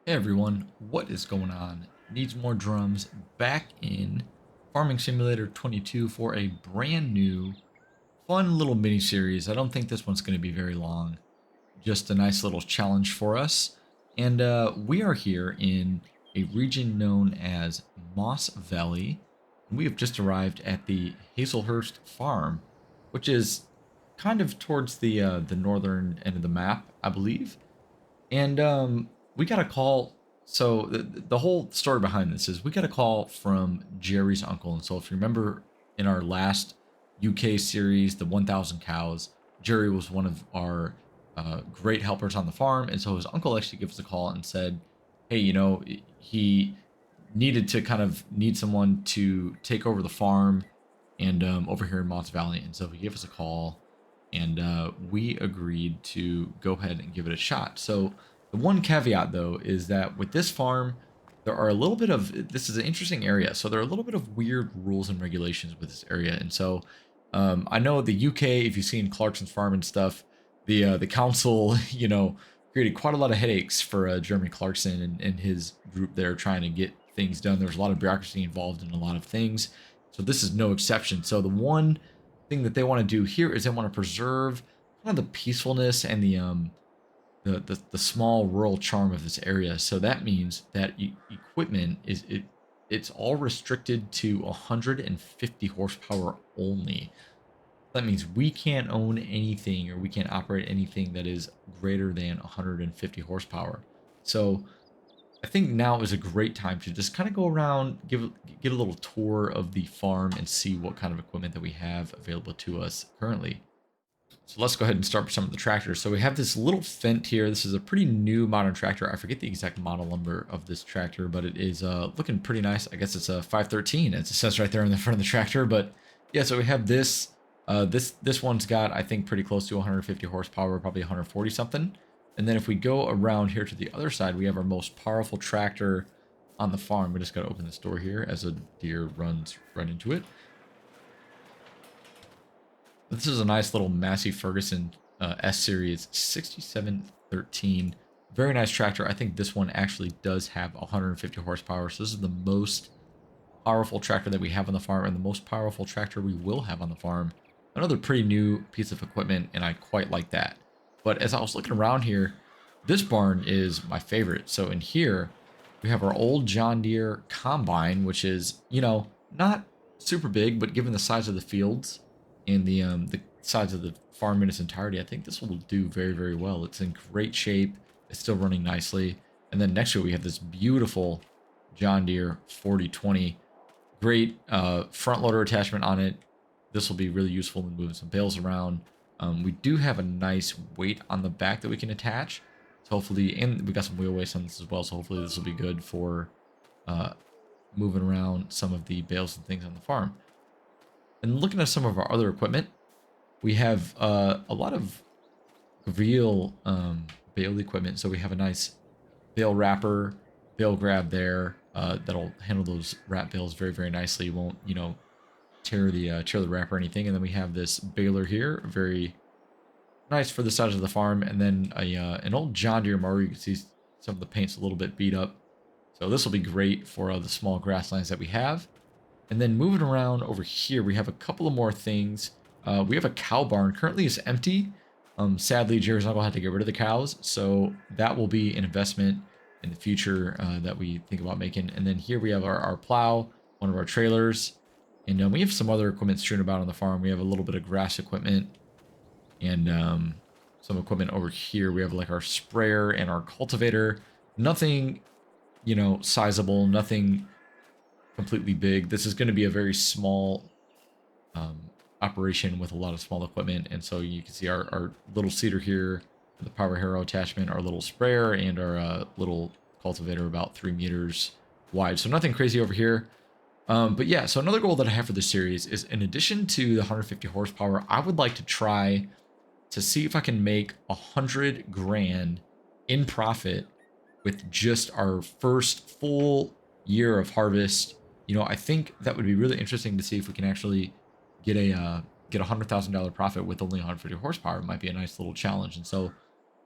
Hey everyone, what is going on? Needs more drums back in Farming Simulator 22 for a brand new, fun little mini series. I don't think this one's going to be very long, just a nice little challenge for us. And we are here in a region known as Moss Valley. We have just arrived at the Hazelhurst Farm, which is kind of towards the northern end of the map, I believe. And we got a call. So the whole story behind this is we got a call from Jerry's uncle. And so if you remember in our last UK series, the 1,000 cows, Jerry was one of our great helpers on the farm. And so his uncle actually gives us a call and said, hey, he needed to kind of need someone to take over the farm and over here in Mott's Valley. And so he gave us a call and we agreed to go ahead and give it a shot. So the one caveat though is that with this farm, there are a little bit of this is an interesting area. So there are a little bit of weird rules and regulations with this area. And so I know the UK, if you've seen Clarkson's farm and stuff, the council, created quite a lot of headaches for Jeremy Clarkson and his group there trying to get things done. There's a lot of bureaucracy involved in a lot of things. So this is no exception. So the one thing that they want to do here is they want to preserve kind of the peacefulness and the small rural charm of this area. So that means that equipment it's all restricted to 150 horsepower only. That means we can't own anything or we can't operate anything that is greater than 150 horsepower. So I think now is a great time to just kind of go around, get a little tour of the farm and see what kind of equipment that we have available to us currently. So let's go ahead and start with some of the tractors. So we have this little Fendt here. This is a pretty new modern tractor. I forget the exact model number of this tractor, but it is looking pretty nice. I guess it's a 513. It says right there in the front of the tractor. But yeah, so we have this. This one's got, I think, pretty close to 150 horsepower, probably 140 something. And then if we go around here to the other side, we have our most powerful tractor on the farm. We just got to open this door here as a deer runs right into it. This is a nice little Massey Ferguson S Series 6713. Very nice tractor. I think this one actually does have 150 horsepower. So this is the most powerful tractor that we have on the farm and the most powerful tractor we will have on the farm. Another pretty new piece of equipment, and I quite like that. But as I was looking around here, this barn is my favorite. So in here, we have our old John Deere combine, which is, not super big, but given the size of the fields and the size of the farm in its entirety, I think this will do very, very well. It's in great shape. It's still running nicely. And then next to it, we have this beautiful John Deere 4020. Great front loader attachment on it. This will be really useful in moving some bales around. We do have a nice weight on the back that we can attach. So hopefully, and we got some wheelbase on this as well. So hopefully this will be good for moving around some of the bales and things on the farm. And looking at some of our other equipment, we have a lot of real bale equipment. So we have a nice bale wrapper, bale grab there that'll handle those wrap bales very, very nicely. It won't, tear the wrap or anything. And then we have this baler here, very nice for the size of the farm. And then an old John Deere mower. You can see some of the paint's a little bit beat up. So this will be great for the small grasslands that we have. And then moving around over here, we have a couple of more things. We have a cow barn. Currently it's empty. Sadly, Jerry's uncle had to get rid of the cows. So that will be an investment in the future that we think about making. And then here we have our plow, one of our trailers. And we have some other equipment strewn about on the farm. We have a little bit of grass equipment and some equipment over here. We have like our sprayer and our cultivator. Nothing, sizable, nothing completely big. This is going to be a very small operation with a lot of small equipment. And so you can see our little seeder here, the power harrow attachment, our little sprayer, and our little cultivator about 3 meters wide. So nothing crazy over here. But yeah, so another goal that I have for this series is in addition to the 150 horsepower, I would like to try to see if I can make 100 grand in profit with just our first full year of harvest. I think that would be really interesting to see if we can actually get get $100,000 profit with only 150 horsepower. It might be a nice little challenge. And so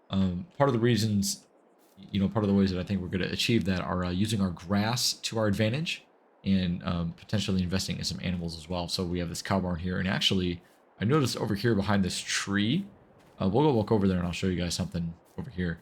part of the reasons part of the ways that I think we're going to achieve that are using our grass to our advantage and potentially investing in some animals as well. So we have this cow barn here, and actually, I noticed over here behind this tree, we'll go walk over there and I'll show you guys something over here.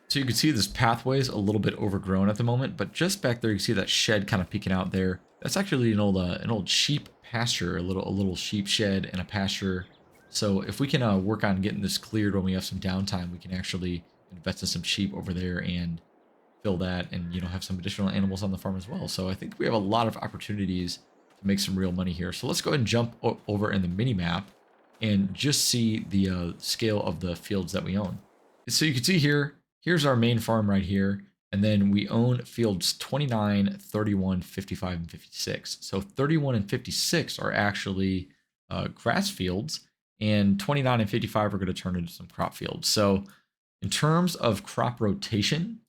So you can see this pathway is a little bit overgrown at the moment, but just back there you can see that shed kind of peeking out there. That's actually an old sheep pasture, a little sheep shed and a pasture. So if we can work on getting this cleared when we have some downtime, we can actually invest in some sheep over there and fill that, and have some additional animals on the farm as well. So I think we have a lot of opportunities to make some real money here. So let's go ahead and jump over in the mini map and just see the scale of the fields that we own. So you can see here, here's our main farm right here. And then we own fields 29, 31, 55, and 56. So 31 and 56 are actually grass fields, and 29 and 55 are going to turn into some crop fields. So in terms of crop rotation,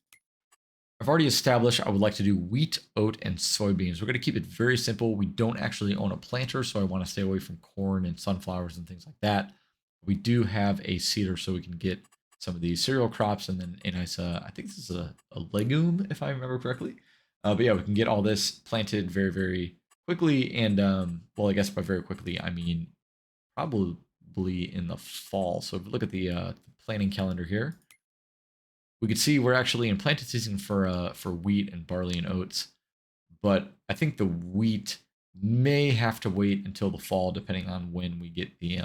I've already established I would like to do wheat, oat, and soybeans. We're going to keep it very simple. We don't actually own a planter, so I want to stay away from corn and sunflowers and things like that. We do have a seeder, so we can get some of these cereal crops, and then a nice, I think this is a legume, if I remember correctly. But yeah, we can get all this planted very, very quickly, and well, I guess by very quickly, I mean probably in the fall. So if we look at the planting calendar here, we can see we're actually in planting season for wheat and barley and oats, but I think the wheat may have to wait until the fall, depending on when we get the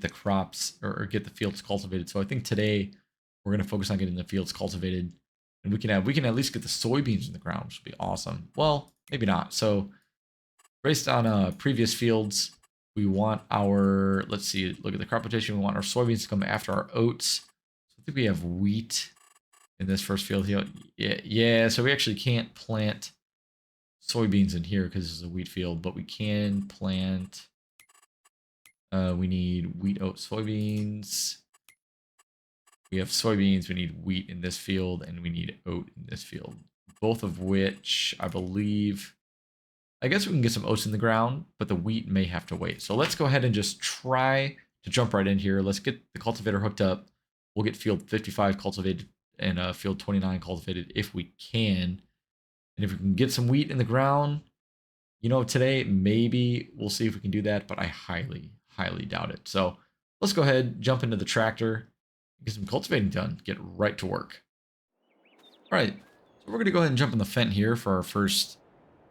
crops or get the fields cultivated. So I think today we're going to focus on getting the fields cultivated, and we can at least get the soybeans in the ground, which would be awesome. Well, maybe not. So based on previous fields, we want our, let's see, look at the crop rotation. We want our soybeans to come after our oats. I think we have wheat in this first field here. Yeah, so we actually can't plant soybeans in here because this is a wheat field, but we can plant, we need wheat, oat, soybeans. We have soybeans, we need wheat in this field, and we need oat in this field. Both of which, I believe, I guess we can get some oats in the ground, but the wheat may have to wait. So let's go ahead and just try to jump right in here. Let's get the cultivator hooked up. We'll get field 55 cultivated and field 29 cultivated if we can. And if we can get some wheat in the ground, today, maybe we'll see if we can do that, but I highly, highly doubt it. So let's go ahead, jump into the tractor, get some cultivating done, get right to work. All right, so we're going to go ahead and jump in the Fendt here for our first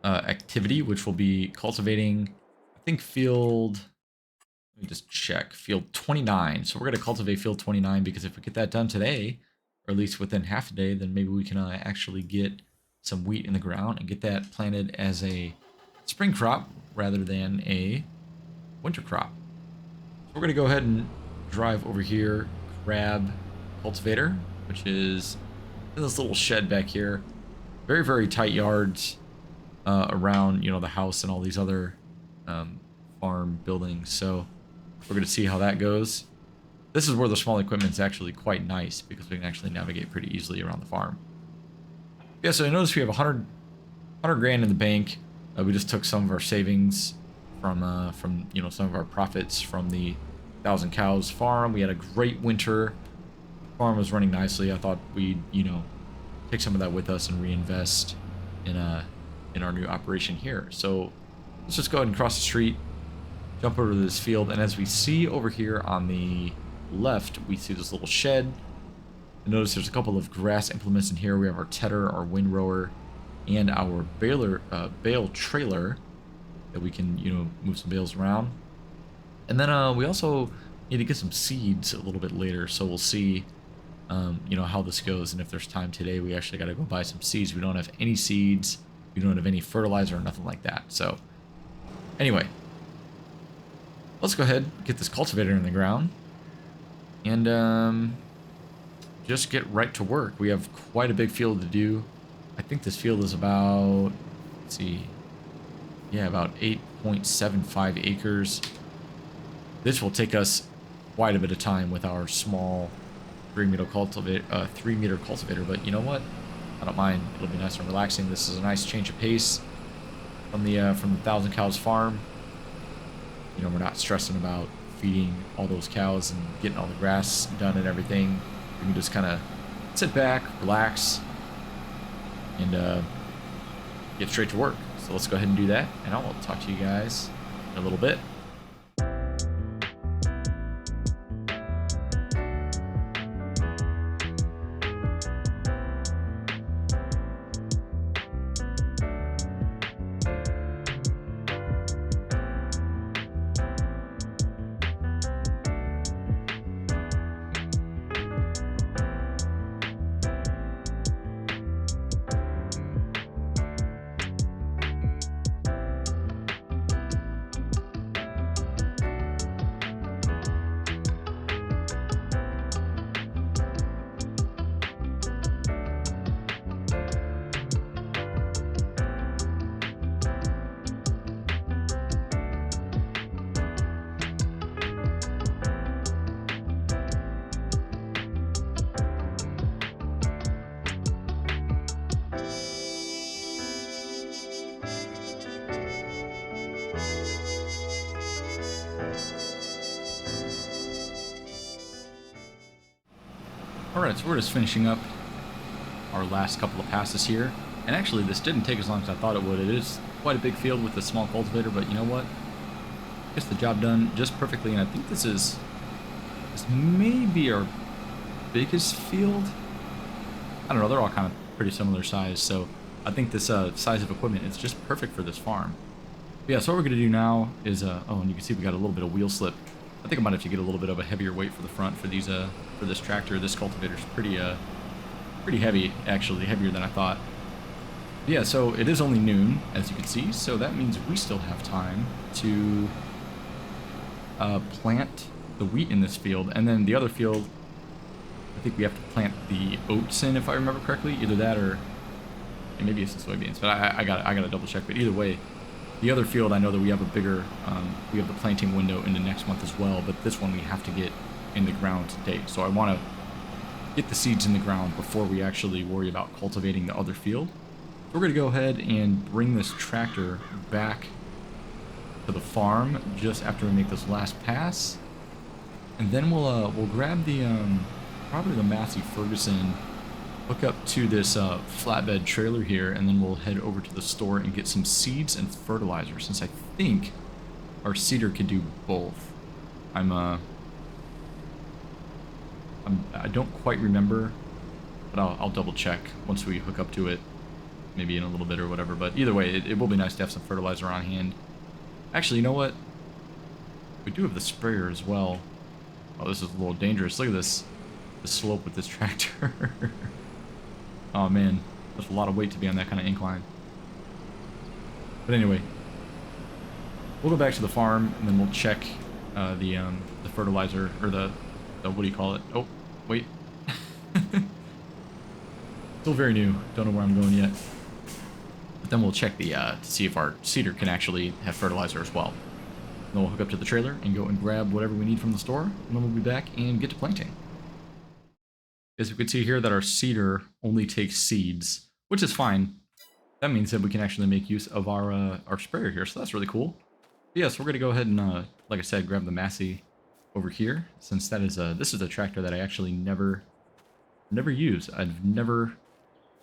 activity, which will be cultivating, I think, field... Let me just check. Field 29. So we're going to cultivate field 29 because if we get that done today, or at least within half a day, then maybe we can actually get some wheat in the ground and get that planted as a spring crop rather than a winter crop. So we're going to go ahead and drive over here, grab cultivator, which is in this little shed back here. Very, very tight yards around, the house and all these other farm buildings. So we're going to see how that goes. This is where the small equipment is actually quite nice because we can actually navigate pretty easily around the farm. Yeah, so I noticed we have 100 grand in the bank. We just took some of our savings from some of our profits from the 1,000 Cows farm. We had a great winter. Farm was running nicely. I thought we'd, take some of that with us and reinvest in our new operation here. So let's just go ahead and cross the street, jump over to this field, and as we see over here on the left, we see this little shed. And notice there's a couple of grass implements in here. We have our tedder, our windrower, and our bale trailer that we can, move some bales around. And then we also need to get some seeds a little bit later, so we'll see, how this goes. And if there's time today, we actually got to go buy some seeds. We don't have any seeds. We don't have any fertilizer or nothing like that. So anyway, let's go ahead and get this cultivator in the ground and just get right to work. We have quite a big field to do. I think this field is about, let's see, yeah, about 8.75 acres. This will take us quite a bit of time with our small 3-meter cultivator, but you know what? I don't mind. It'll be nice and relaxing. This is a nice change of pace from the 1,000 Cows farm. We're not stressing about feeding all those cows and getting all the grass done and everything. We can just kind of sit back, relax, and get straight to work. So let's go ahead and do that, and I'll talk to you guys in a little bit. Alright, so we're just finishing up our last couple of passes here. And actually, this didn't take as long as I thought it would. It is quite a big field with a small cultivator, but you know what? Gets the job done just perfectly, and I think this may be our biggest field. I don't know, they're all kind of pretty similar size, so I think this size of equipment is just perfect for this farm. But yeah, so what we're going to do now is, oh, and you can see we got a little bit of wheel slip. I think I might have to get a little bit of a heavier weight for the front for these, for this tractor. This cultivator's pretty heavy, actually, heavier than I thought. But yeah, so it is only noon, as you can see, so that means we still have time to plant the wheat in this field, and then the other field, I think we have to plant the oats in, if I remember correctly. Either that or maybe it's the soybeans, but I gotta double check. But either way, the other field, I know that we have a bigger, we have the planting window into next month as well, but this one we have to get in the ground today. So I want to get the seeds in the ground before we actually worry about cultivating the other field. So we're going to go ahead and bring this tractor back to the farm just after we make this last pass. And then we'll grab the, probably the Massey Ferguson, hook up to this flatbed trailer here, and then we'll head over to the store and get some seeds and fertilizer, since I think our seeder could do both. I don't quite remember, but I'll double check once we hook up to it, maybe in a little bit or whatever. But either way, it will be nice to have some fertilizer on hand. Actually, you know what? We do have the sprayer as well. Oh, this is a little dangerous. Look at this, the slope with this tractor. Oh man, that's a lot of weight to be on that kind of incline. But anyway, we'll go back to the farm and then we'll check the fertilizer, or the what do you call it? Oh, wait. Still very new. Don't know where I'm going yet. But then we'll check the to see if our seeder can actually have fertilizer as well. Then we'll hook up to the trailer and go and grab whatever we need from the store, and then we'll be back and get to planting. As you can see here that our seeder only takes seeds, which is fine. That means that we can actually make use of our sprayer here, so that's really cool. But yeah, so we're gonna go ahead and, like I said, grab the Massey over here, since that is this is a tractor that I actually never use. I've never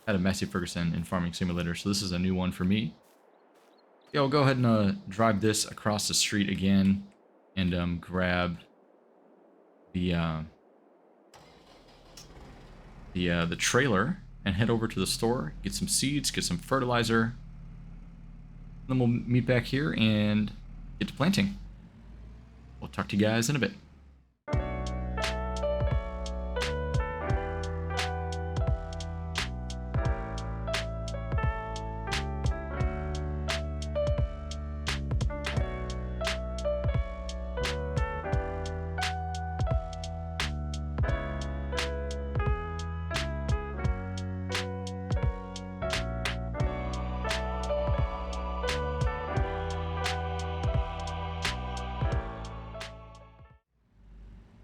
had a Massey Ferguson in Farming Simulator, so this is a new one for me. Yeah, we'll go ahead and drive this across the street again, and grab the trailer and head over to the store, get some seeds, get some fertilizer. Then we'll meet back here and get to planting. We'll talk to you guys in a bit.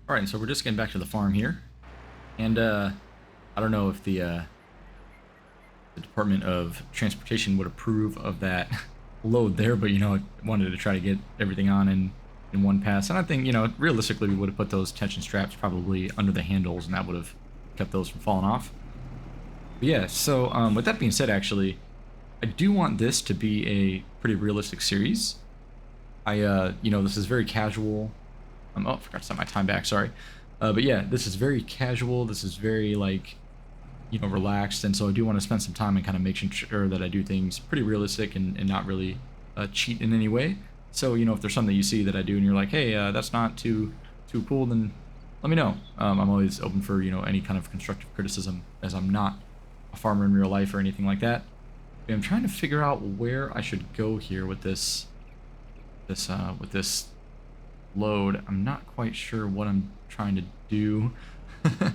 Alright, so we're just getting back to the farm here. And I don't know if the Department of Transportation would approve of that load there, but you know, I wanted to try to get everything on in one pass. And I think, you know, realistically we would have put those tension straps probably under the handles, and that would have kept those from falling off. But yeah, so with that being said, actually, I do want this to be a pretty realistic series. You know, this is very casual. Oh, I forgot to set my time back, sorry. But yeah, this is very casual. This is very, like, you know, relaxed. And so I do want to spend some time and kind of making sure that I do things pretty realistic and not really cheat in any way. So, you know, if there's something that you see that I do and you're like, hey, that's not too cool, then let me know. I'm always open for, you know, any kind of constructive criticism, as I'm not a farmer in real life or anything like that. I'm trying to figure out where I should go here with this load. I'm not quite sure what I'm trying to do. Let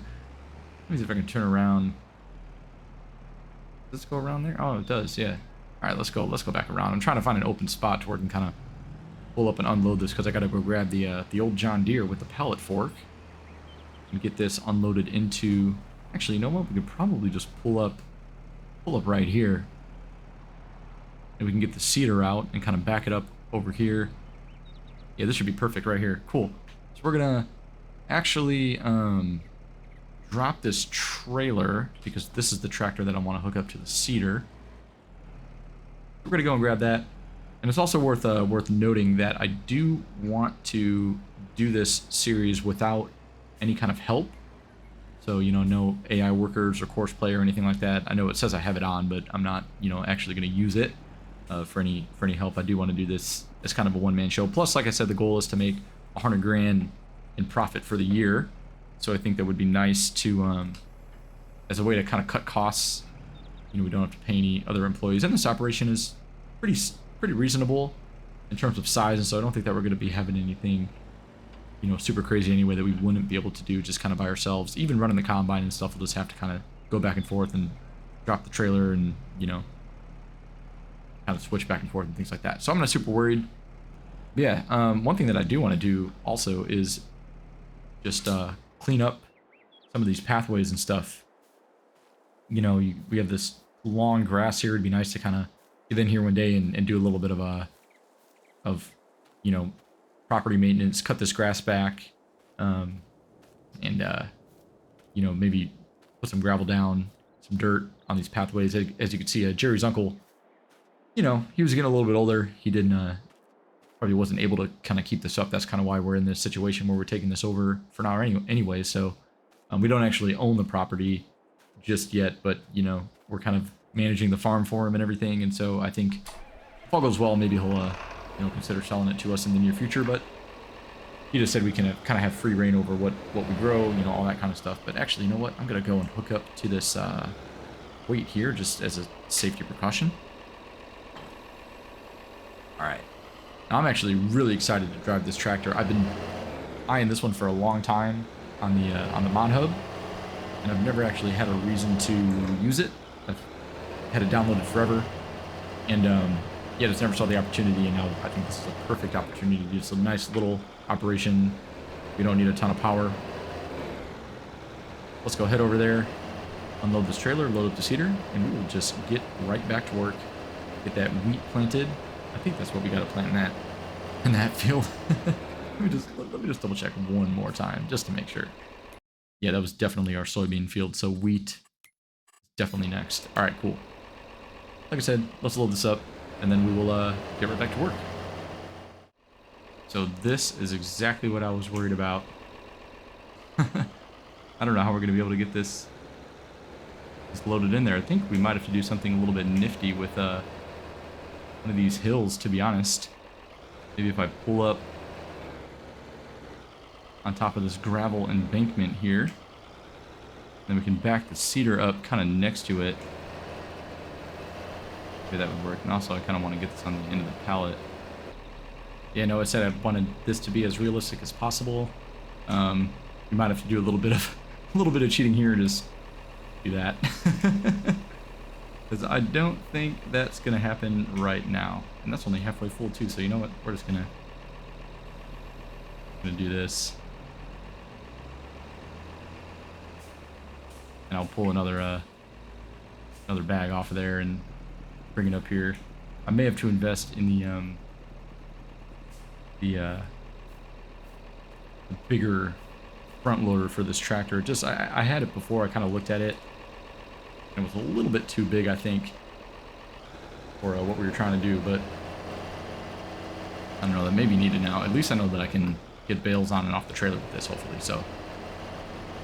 me see if I can turn around. Does this go around there? Oh, it does, yeah. Alright, let's go back around. I'm trying to find an open spot to where I can kind of pull up and unload this, because I gotta go grab the old John Deere with the pallet fork and get this unloaded into... Actually, you know what? We could probably just pull up right here. And we can get the seeder out and kind of back it up over here. Yeah, this should be perfect right here. Cool. So we're gonna actually drop this trailer, because this is the tractor that I want to hook up to the seeder. We're gonna go and grab that. And it's also worth noting that I do want to do this series without any kind of help. So, you know, no AI workers or course play or anything like that. I know it says I have it on, but I'm not, you know, actually going to use it for any help. I do want to do this as kind of a one-man show. Plus, like I said, the goal is to make 100 grand in profit for the year. So I think that would be nice to, as a way to kind of cut costs. You know, we don't have to pay any other employees. And this operation is pretty reasonable in terms of size, and so I don't think that we're going to be having anything, you know, super crazy anyway that we wouldn't be able to do just kind of by ourselves. Even running the combine and stuff, we'll just have to kind of go back and forth and drop the trailer and, you know, kind of switch back and forth and things like that. So I'm not super worried. But yeah, one thing that I do want to do also is just clean up some of these pathways and stuff. You know, we have this long grass here. It'd be nice to kind of get in here one day and do a little bit of you know, property maintenance, cut this grass back, and you know, maybe put some gravel down, some dirt on these pathways. As you can see, Jerry's uncle, you know, he was getting a little bit older. He didn't probably wasn't able to kind of keep this up. That's kind of why we're in this situation where we're taking this over for now anyway. So we don't actually own the property just yet, but you know, we're kind of managing the farm for him and everything. And so I think if all goes well, maybe he'll you know, consider selling it to us in the near future. But he just said we can kind of have free reign over what we grow, you know, all that kind of stuff. But actually, you know what? I'm gonna go and hook up to this weight here just as a safety precaution. All right. Now I'm actually really excited to drive this tractor. I've been eyeing this one for a long time on the Mod Hub, and I've never actually had a reason to use it. I've had it downloaded forever, and yeah, just never saw the opportunity, and now I think this is a perfect opportunity to do some nice little operation. We don't need a ton of power. Let's go head over there, unload this trailer, load up the seeder, and we will just get right back to work. Get that wheat planted. I think that's what we got to plant in that field. let me just double check one more time just to make sure. Yeah, that was definitely our soybean field, so wheat is definitely next. All right, cool. Like I said, let's load this up, and then we will get right back to work. So this is exactly what I was worried about. I don't know how we're going to be able to get this loaded in there. I think we might have to do something a little bit nifty with one of these hills, to be honest. Maybe if I pull up on top of this gravel embankment here, then we can back the seeder up kind of next to it. Maybe that would work. And also I kind of want to get this on the end of the pallet. Yeah, no, I said I wanted this to be as realistic as possible. We might have to do a little bit of cheating here, just do that. Because I don't think that's gonna happen right now, and that's only halfway full too. So you know what? We're just gonna do this, and I'll pull another bag off of there and bring it up here. I may have to invest in the bigger front loader for this tractor. Just I had it before. I kind of looked at it. And it was a little bit too big, I think, for what we were trying to do. But I don't know. That may be needed now. At least I know that I can get bales on and off the trailer with this, hopefully. So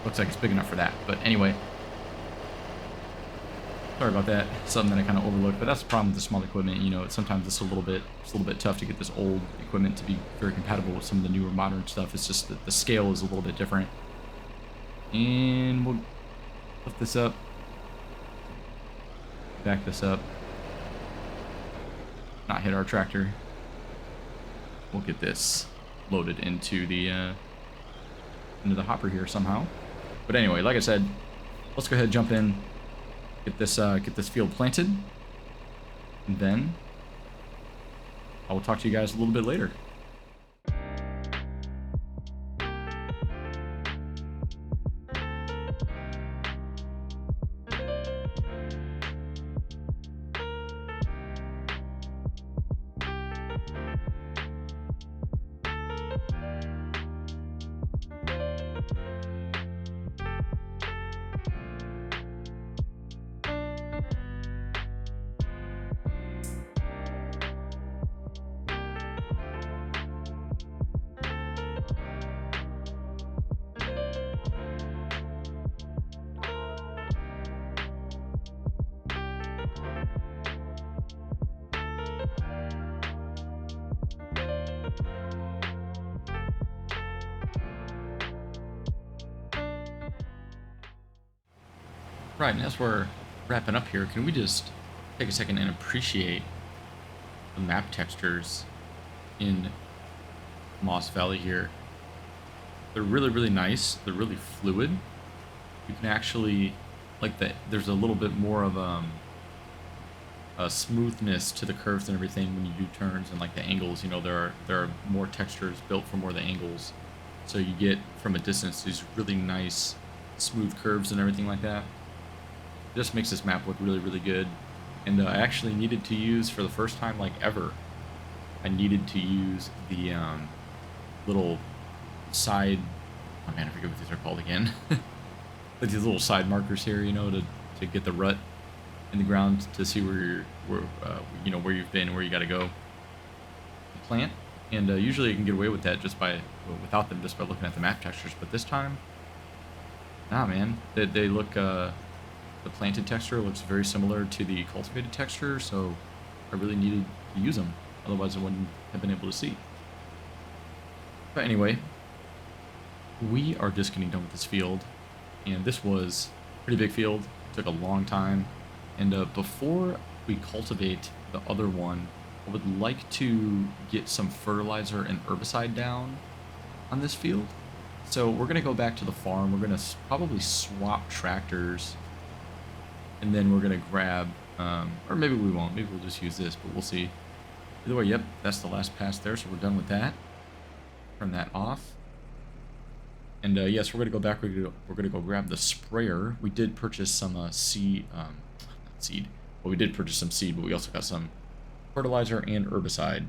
looks like it's big enough for that. But anyway, sorry about that. Something that I kind of overlooked. But that's the problem with the small equipment. You know, sometimes it's a little bit tough to get this old equipment to be very compatible with some of the newer modern stuff. It's just that the scale is a little bit different. And we'll lift this up. Back this up. Not hit our tractor. We'll get this loaded into the hopper here somehow. But anyway, like I said, let's go ahead and jump in, get this field planted, and then I will talk to you guys a little bit later. Right, and as we're wrapping up here, can we just take a second and appreciate the map textures in Moss Valley here? They're really, really nice. They're really fluid. You can actually, there's a little bit more of a smoothness to the curves and everything when you do turns, and like the angles, you know, there are more textures built for more of the angles. So you get, from a distance, these really nice, smooth curves and everything like that. Just makes this map look really, really good. And I actually needed to use, for the first time like ever, I needed to use the little side, oh man, I forget what these are called again. Like these little side markers here, you know, to get the rut in the ground to see where you know, where you've been, where you got to go plant. And usually you can get away with that just without them, just by looking at the map textures. But this time, nah, man, they look. The planted texture looks very similar to the cultivated texture, so I really needed to use them. Otherwise, I wouldn't have been able to see. But anyway, we are just getting done with this field, and this was a pretty big field. It took a long time, and before we cultivate the other one, I would like to get some fertilizer and herbicide down on this field. So we're going to go back to the farm. We're going to probably swap tractors, and then we're going to grab, or maybe we won't. Maybe we'll just use this, but we'll see. Either way, yep, that's the last pass there, so we're done with that. Turn that off. And yes, we're going to go back. We're going to go grab the sprayer. We did purchase some not seed. Well, we did purchase some seed, but we also got some fertilizer and herbicide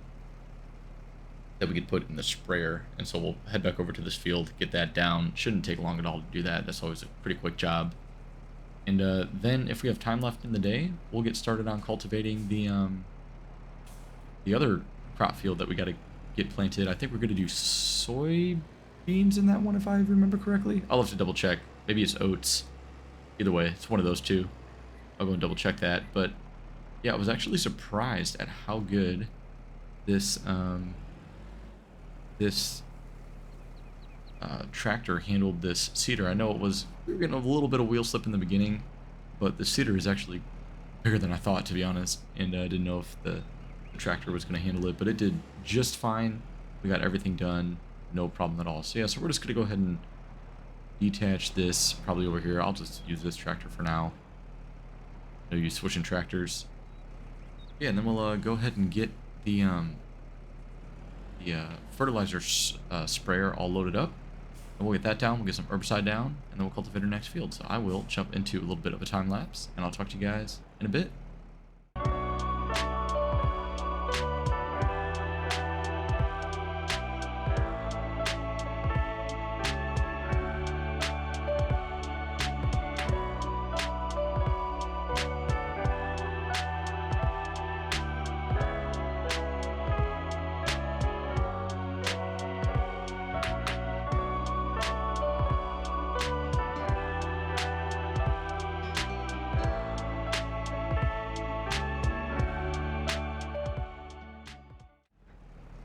that we could put in the sprayer. And so we'll head back over to this field, get that down. Shouldn't take long at all to do that. That's always a pretty quick job. And then, if we have time left in the day, we'll get started on cultivating the other crop field that we got to get planted. I think we're going to do soybeans in that one, if I remember correctly. I'll have to double check. Maybe it's oats. Either way, it's one of those two. I'll go and double check that. But yeah, I was actually surprised at how good this tractor handled this seeder. I know we were getting a little bit of wheel slip in the beginning, but the seeder is actually bigger than I thought, to be honest, and I didn't know if the tractor was going to handle it, but it did just fine. We got everything done, no problem at all. So yeah, so we're just going to go ahead and detach this probably over here. I'll just use this tractor for now. No use switching tractors. Yeah, and then we'll go ahead and get the fertilizer sprayer all loaded up. And we'll get that down, we'll get some herbicide down, and then we'll cultivate our next field. So I will jump into a little bit of a time lapse, and I'll talk to you guys in a bit.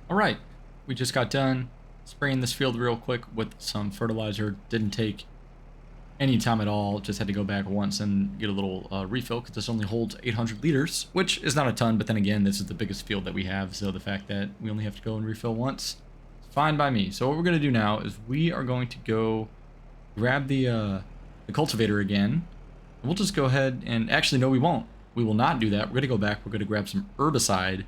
All right, we just got done spraying this field real quick with some fertilizer. Didn't take any time at all. Just had to go back once and get a little refill because this only holds 800 liters, which is not a ton. But then again, this is the biggest field that we have, so the fact that we only have to go and refill once is fine by me. So what we're gonna do now is we are going to go grab the cultivator again. And we'll just go ahead and actually no, we won't. We will not do that. We're gonna go back. We're gonna grab some herbicide.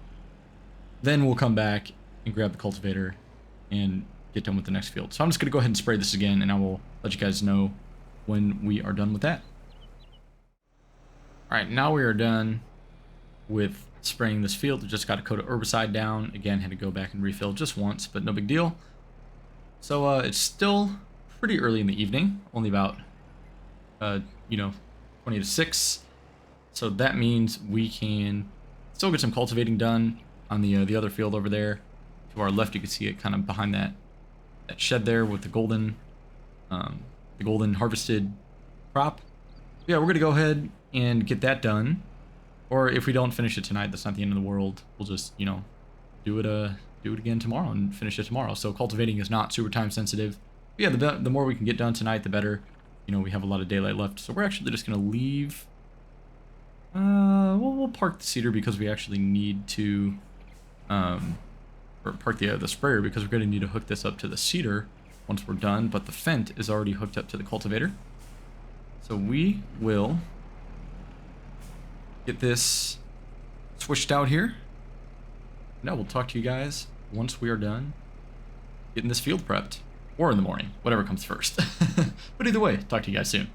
Then we'll come back and grab the cultivator and get done with the next field. So I'm just going to go ahead and spray this again, and I will let you guys know when we are done with that. All right, now we are done with spraying this field. We just got a coat of herbicide down. Again, had to go back and refill just once, but no big deal. So it's still pretty early in the evening, only about, 20 to 6. So that means we can still get some cultivating done on the other field over there. To our left, you can see it kind of behind that shed there with the golden harvested crop. Yeah, we're gonna go ahead and get that done. Or if we don't finish it tonight, that's not the end of the world. We'll just, do it again tomorrow and finish it tomorrow. So cultivating is not super time sensitive. But yeah, the more we can get done tonight, the better. We have a lot of daylight left, so we're actually just gonna leave. We'll park the seeder because we actually need to, or park the sprayer because we're going to need to hook this up to the seeder once we're done, but the Fent is already hooked up to the cultivator. So we will get this switched out here. Now we'll talk to you guys once we are done getting this field prepped, or in the morning, whatever comes first. But either way, talk to you guys soon.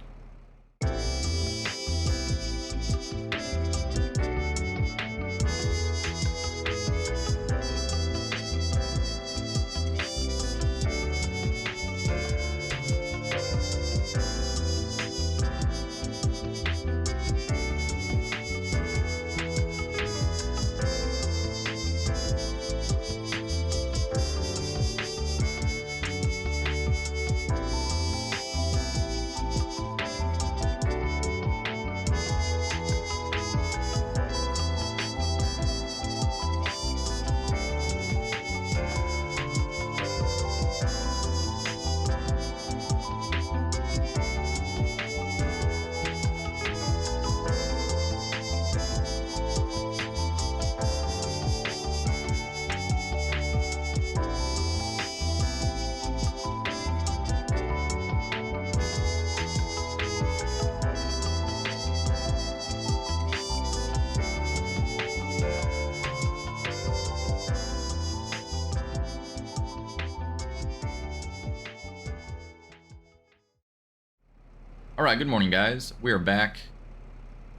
Alright, good morning guys. We are back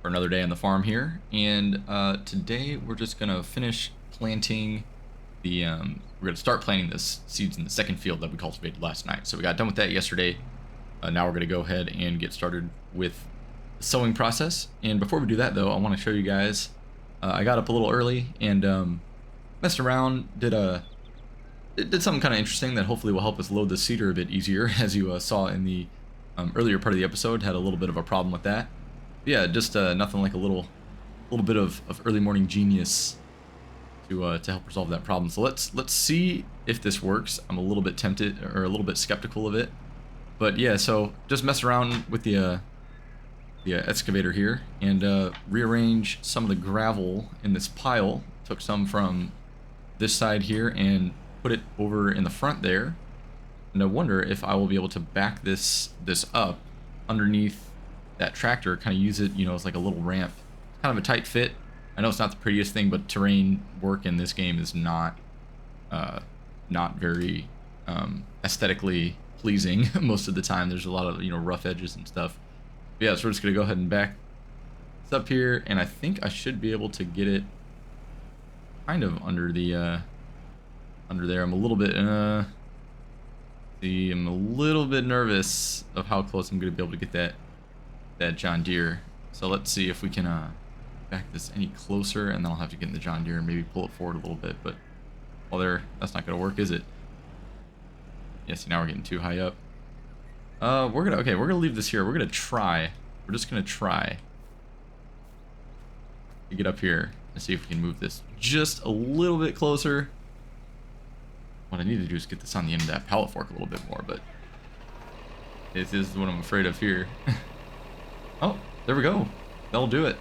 for another day on the farm here, and today we're just gonna finish planting the, we're gonna start planting this seeds in the second field that we cultivated last night. So we got done with that yesterday. Now we're gonna go ahead and get started with the sowing process. And before we do that though, I wanna show you guys, I got up a little early and messed around, did something kind of interesting that hopefully will help us load the seeder a bit easier, as you saw in the earlier part of the episode. Had a little bit of a problem with that. But yeah, just nothing like a little bit of early morning genius to help resolve that problem. So let's see if this works. I'm a little bit tempted, or a little bit skeptical of it, but yeah. So just mess around with the excavator here and rearrange some of the gravel in this pile. Took some from this side here and put it over in the front there. And I wonder if I will be able to back this up underneath that tractor, kind of use it, as like a little ramp. Kind of a tight fit. I know it's not the prettiest thing, but terrain work in this game is not very aesthetically pleasing most of the time. There's a lot of rough edges and stuff. But yeah, so we're just gonna go ahead and back this up here, and I think I should be able to get it kind of under the under there. I'm a little bit I'm a little bit nervous of how close I'm going to be able to get that John Deere. So let's see if we can back this any closer, and then I'll have to get in the John Deere and maybe pull it forward a little bit. But that's not going to work, is it? Yeah, see, now we're getting too high up. We're gonna leave this here. We're just gonna try to get up here and see if we can move this just a little bit closer. what I need to do is get this on the end of that pallet fork a little bit more, but this is what I'm afraid of here. Oh, there we go. That'll do it.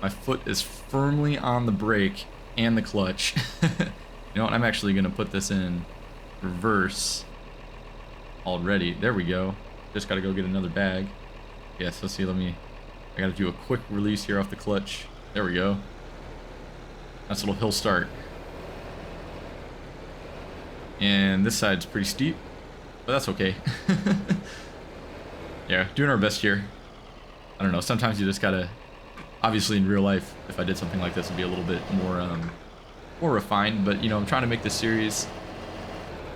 My foot is firmly on the brake and the clutch. You know what? I'm actually going to put this in reverse already. There we go. Just got to go get another bag. Yes, let's see. I got to do a quick release here off the clutch. There we go. Nice little hill start. And this side's pretty steep, but that's okay. Yeah, doing our best here. I don't know, sometimes you just gotta, obviously in real life, if I did something like this, it'd be a little bit more refined, but you know, I'm trying to make this series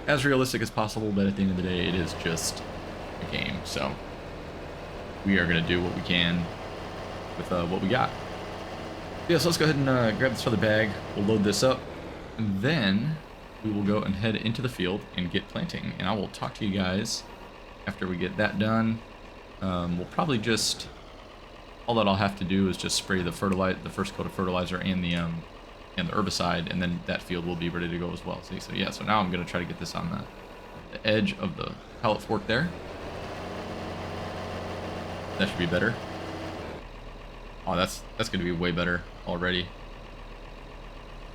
as realistic as possible, but at the end of the day, it is just a game, so we are gonna do what we can with what we got. Yeah, so let's go ahead and grab this other bag, we'll load this up, and then we will go and head into the field and get planting, and I will talk to you guys after we get that done. We'll probably just, all that I'll have to do is just spray the first coat of fertilizer and the herbicide, and then that field will be ready to go as well. See, so yeah, so now I'm gonna try to get this on the edge of the pallet fork there. That should be better. Oh, that's gonna be way better already.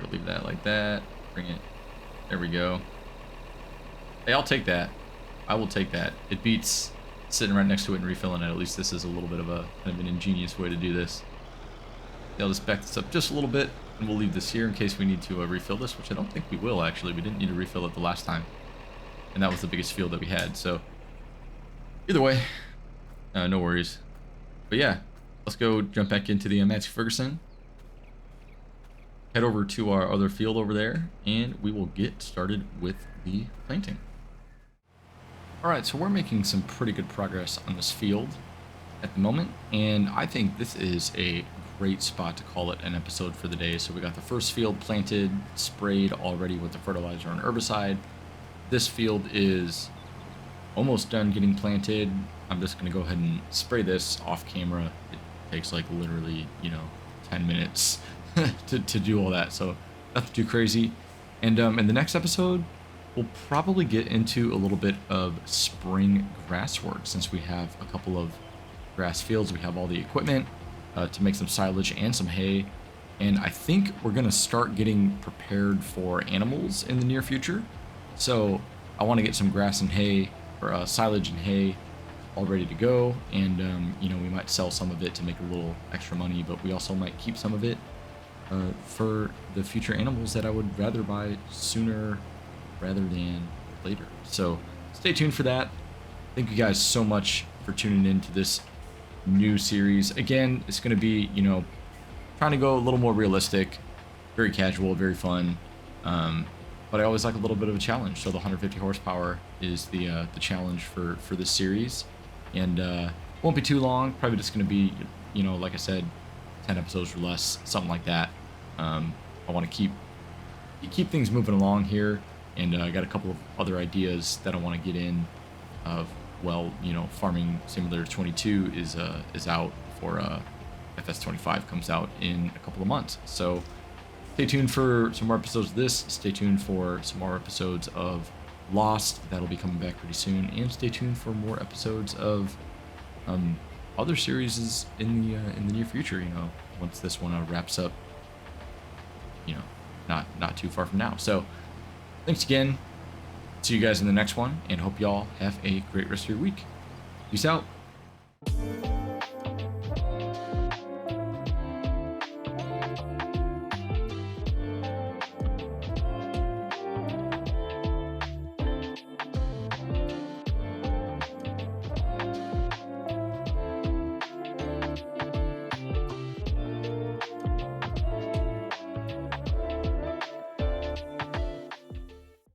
We'll leave that like that. Bring it. There we go. Hey, I'll take that. I will take that. It beats sitting right next to it and refilling it. At least this is a little bit of a kind of an ingenious way to do this. I'll just back this up just a little bit, and we'll leave this here in case we need to refill this, which I don't think we will, actually. We didn't need to refill it the last time, and that was the biggest field that we had. So either way, no worries. But yeah, let's go jump back into the Massey Ferguson. Head over to our other field over there, and we will get started with the planting. Alright, so we're making some pretty good progress on this field at the moment, and I think this is a great spot to call it an episode for the day. So we got the first field planted, sprayed already with the fertilizer and herbicide. This field is almost done getting planted. I'm just going to go ahead and spray this off camera. It takes like literally, you know, 10 minutes to do all that, so nothing too crazy. And in the next episode, we'll probably get into a little bit of spring grass work. Since we have a couple of grass fields, we have all the equipment to make some silage and some hay, and I think we're gonna start getting prepared for animals in the near future. So I want to get some grass and hay, or silage and hay, all ready to go, and you know, we might sell some of it to make a little extra money, but we also might keep some of it for the future animals that I would rather buy sooner rather than later. So stay tuned for that. Thank you guys so much for tuning in to this new series. Again, it's going to be, you know, trying to go a little more realistic, very casual, very fun, but I always like a little bit of a challenge. So the 150 horsepower is the challenge for this series, and won't be too long. Probably just going to be, you know, like I said, 10 episodes or less, something like that. I want to keep things moving along here, and I got a couple of other ideas that I want to get in. Well, you know, Farming Simulator 22 is out before FS22 comes out in a couple of months. So stay tuned for some more episodes of this. Stay tuned for some more episodes of Lost. That'll be coming back pretty soon, and stay tuned for more episodes of other series in the near future. You know, once this one wraps up, you know, not too far from now. So thanks again. See you guys in the next one, and hope y'all have a great rest of your week. Peace out.